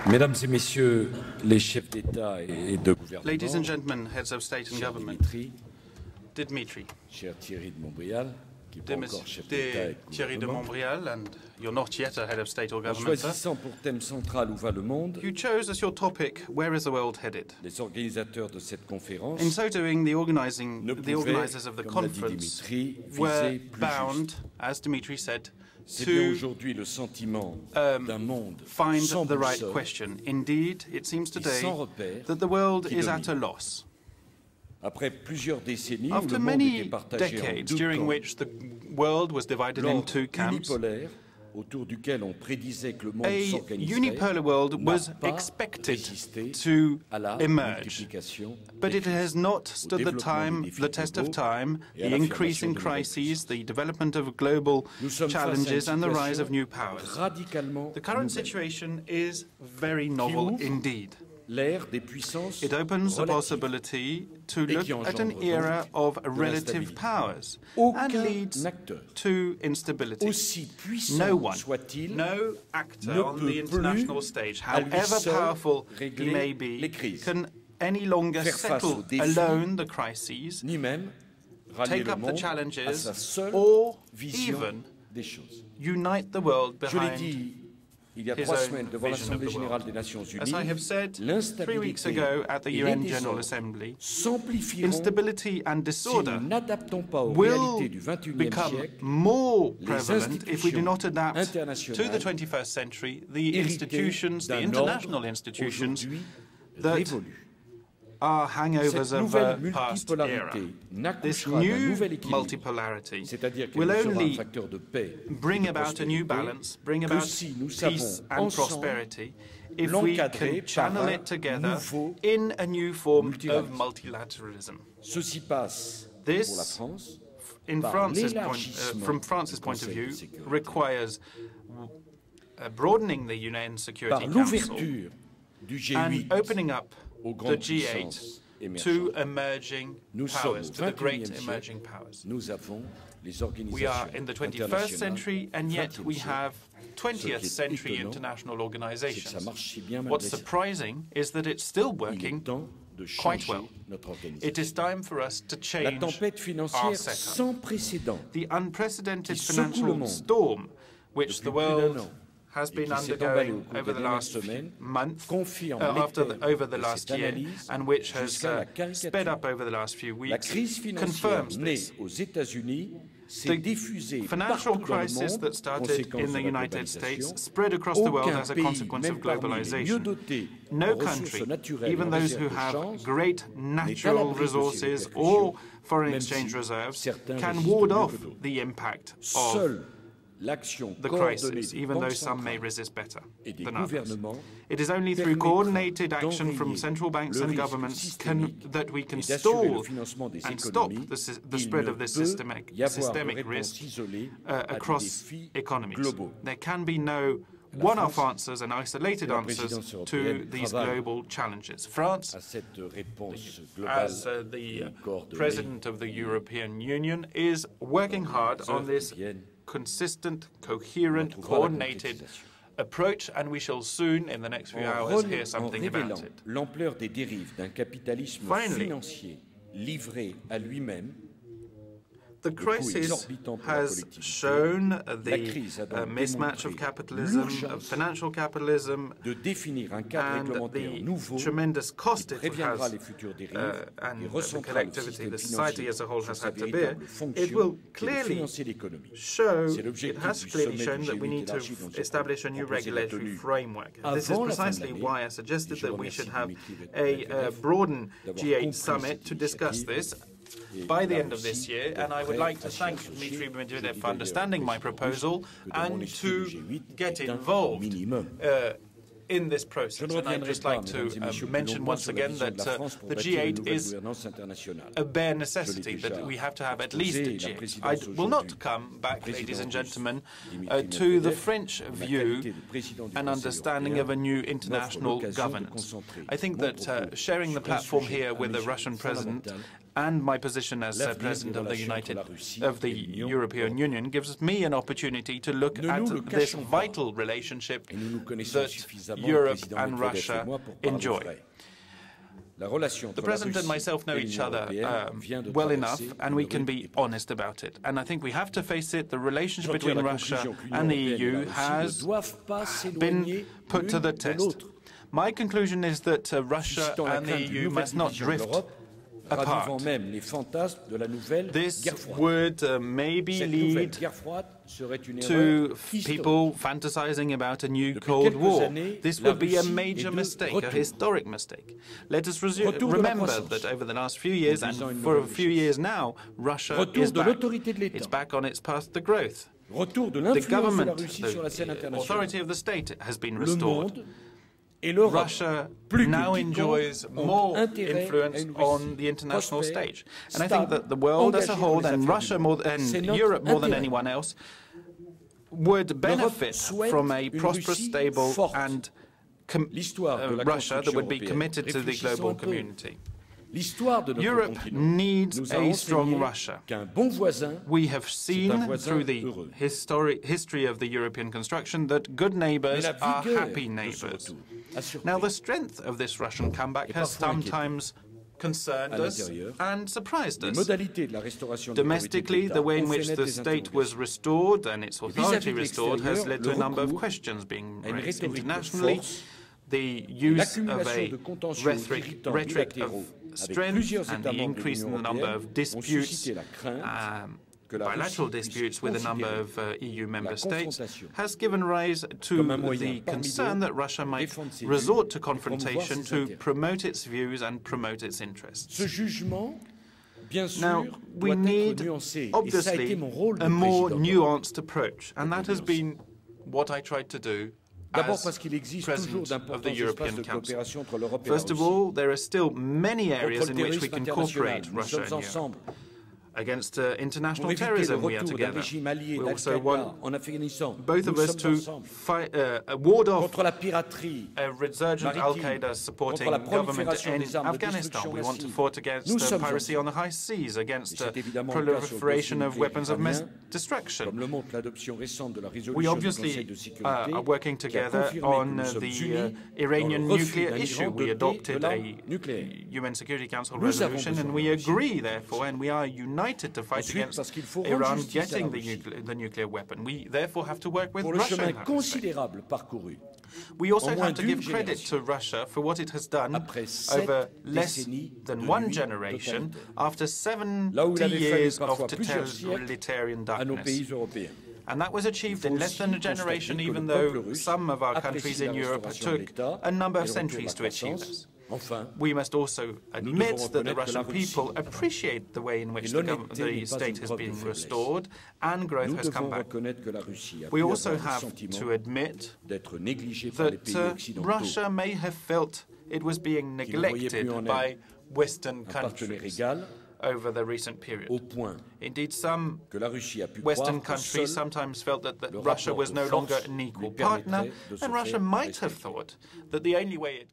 Mesdames et Messieurs les chefs d'État et de gouvernement, Ladies and gentlemen, heads of state and government, Dimitri, cher Thierry de Montbrial, qui n'est pas dear encore chef d'État et de Thierry de gouvernement, Montbrial, and you're not yet a head of state or en government, sir. choisissant pour thème central où va le monde, You chose as your topic, where is the world headed? les organisateurs de cette conférence In so doing, the ne pouvaient, organisers of the comme l'a dit conference Dimitri, were viser plus bound, juste. as Dimitri said, C'est bien to aujourd'hui le sentiment d'un monde find sans the right boussole question. Indeed, it seems et today sans repère that the world qui is at a domine. loss. Après plusieurs décennies où After le monde était many partagé en decades deux during camps, which the world was divided in two l'ordre camps, unipolaire autour duquel on prédisait que le monde a s'organiserait unipolar world n'a was pas expected résisté to à la emerge. multiplication But des it has crises, not au stood développement des défis the test of globaux time, et à the l'affirmation increasing de nouvelles crises, puissances. the development of global Nous sommes face à une challenges, and the rise of situation new powers. radicalement The current nouvelle, situation is very novel ouvre indeed. l'ère des puissances It opens the relatives. possibility to Et look qui at an engendre era donc of de relative l'instabilité. powers and Aucun leads acteur, to instability. aussi No puissant one, soit-il, no actor ne on peut the international stage, à lui however seul powerful he régler may be, les crises, can any longer faire face aux settle défis, alone the crises, ni même rallier take le up the monde à challenges, sa seule or vision even des choses. unite the world Je l'ai behind. dit il y a his 3 own semaines devant vision of l'Assemblée the générale world. des Nations As I have said Unies, 3 weeks l'instabilité ago at the et UN les General désordres Assembly, s'amplifieront instability and si disorder nous n'adaptons pas aux will réalités du XXIe become siècle more les prevalent if we do not adapt to the internationales 21st century, the héritées institutions, the d'un international ordre institutions aujourd'hui that révolu. are hangovers Cette of nouvelle a past era. multipolarité This n'accouchera d'un new nouvel équilibre, multipolarity c'est-à-dire qu'elle will ne sera un only facteur de paix et bring de about a new prospérité balance, bring que about si nous peace savons and ensemble prosperity if we l'encadrer can channel par it un together nouveau in a new form of multilatéralisme. multilateralism. Ceci passe This, pour la France in par France's l'élargissement from France's du point of Conseil de view, sécurité. requires broadening the UN Security par Council l'ouverture du and G8 opening up aux the grandes G8 puissances to émergentes. emerging Nous powers, sommes to au the great 21e emerging siècle. powers. Nous avons les We are organisations in the 21st internationales century, and yet 20e we siècle. have 20th century étonnant, international C'est que ça organizations. marche si bien What's malgré ça. surprising is that it's still Il est working temps de quite changer well. notre organisation. It is time for us to La change tempête our financière setup. sans précédent The unprecedented qui secoue le financial monde storm which depuis the plus d'un world an has et been qui s'est emballé au undergoing cours over des the dernières last semaines month, confirme over the de last cette year, analyse and which has jusqu'à la caricature. sped up over the last few La weeks, crise financière confirms née this. aux États-Unis s'est The diffusée financial partout dans le crisis monde, that started conséquence in de the la United globalisation. States spread across the world Aucun as a pays, consequence même of parmi les mieux globalization. dotés No en ressources country, naturelles et even en those who réserves de have change, great n'est à natural l'abri de ces resources répercussions, or foreign même exchange si reserves certains can résistent ward mieux off que d'autres. the impact of Seule l'action the coordonnée crisis, des even though banques some may centrales resist better et des than others. gouvernements It is only through permettra coordinated action from d'enrayer central banks le and risque governments systémique that we can et d'assurer le stall financement des and stop économies. the Il spread ne of this peut systemic y avoir de réponse risk isolée à des across défis economies. globaux. There can be no La one-off France answers and isolated et la answers présidence to européenne these travaillent global challenges. France, à cette réponse globale as the et coordonnée President of the European Union, is working hard on this viennent consistent, coherent, trouvera la coordinated concrétisation. approach, and we shall soon, in the next few hours, hear something révélant about it. l'ampleur des dérives d'un capitalisme Finally, financier livré à lui-même, The crisis has shown the mismatch of capitalism, of financial capitalism, de définir un cadre and réglementaire nouveau the tremendous cost qui it préviendra has, les futures dérives and et the recentrera le collectivity, système the society financier as a whole sur has sa had to bear. véritable It fonction will qui est de clearly financer l'économie. show, C'est it l'objectif has du clearly sommet shown du that we G8 need to élargi dont j'ai establish a new proposé la regulatory tenue framework. This is avant la fin de precisely l'année, why I et suggested je that we remercie should have Dimitri a broadened d'avoir G8 compris summit cette to discuss initiative. this Et by the là end of this aussi, year, and I would prêt like à to s'y thank associer. Dmitry Je Medvedev dis for d'ailleurs understanding au my président proposal russe que dans mon and esprit, to le G8 get est un involved minimum. in this Je process. ne And I'd reviendrai just pas, like to mesdames et messieurs, plus mention longuement once sur la again vision that de la France pour the bâtir une G8 nouvelle is gouvernance internationale. a bare Je l'ai necessity déjà that we have to have at least a exposé, la G8. présidence I will not aujourd'hui, come back, président ladies and russe, gentlemen, Dimitri to the Medvedev, French en ma view qualité de président du and Conseil understanding européen, of a new m'offre international l'occasion de governance. concentrer I think mon that propos sharing the sur un platform sujet here à with mes the yeux Russian president fondamental And my position as President of the European Union gives me an opportunity to look at this vital relationship that Europe and Russia enjoy. The President and myself know each other well enough, and we can be honest about it. And I think we have to face it, the relationship between Russia and the EU has been put to the test. My conclusion is that Russia and the EU must not drift apart. This would maybe lead to people fantasizing about a new Cold War. This would be a major mistake, a historic mistake. Let us remember that over the last few years, and for a few years now, Russia is back. It's back on its path to growth. The government, the authority of the state has been restored. Russia now enjoys more influence on the international stage. And I think that the world as a whole, and Russia and Europe more than anyone else, would benefit from a prosperous, stable and Russia that would be committed to the global community. Europe needs a strong Russia. We have seen through the history of the European construction that good neighbors are happy neighbors. Now, the strength of this Russian comeback has sometimes concerned us and surprised us. Domestically, the way in which the state was restored and its authority restored has led to a number of questions being raised. Internationally, the use of a rhetoric of strength and the increase in the number of disputes, bilateral disputes with a number of EU member states, has given rise to the concern that Russia might resort to confrontation to promote its views and promote its interests. Now, we need, obviously, a more nuanced approach, and that has been what I tried to do as President of the European Council. First of all, there are still many areas in which we can cooperate, Russia and Europe. Against international terrorism, we are together. We also want both of us to fight, ward off a resurgent al-Qaeda supporting government in Afghanistan. We want to fight against piracy on the high seas, against proliferation of weapons of mass destruction. We obviously are working together on the Iranian nuclear issue. We adopted a UN Security Council resolution, and we agree, therefore, and we are united to fight against Iran getting the nuclear weapon. We therefore have to work with Russia. We also have to give credit to Russia for what it has done over less than one generation after 70 years of totalitarian darkness. And that was achieved in less than a generation, even though some of our countries in Europe took a number of centuries to achieve this. We must also admit that the Russian people appreciate the way in which the state has been restored and growth has come back. We also have to admit that Russia may have felt it was being neglected by Western countries over the recent period. Indeed, some Western countries sometimes felt that Russia was no longer an equal partner, and Russia might have thought that the only way it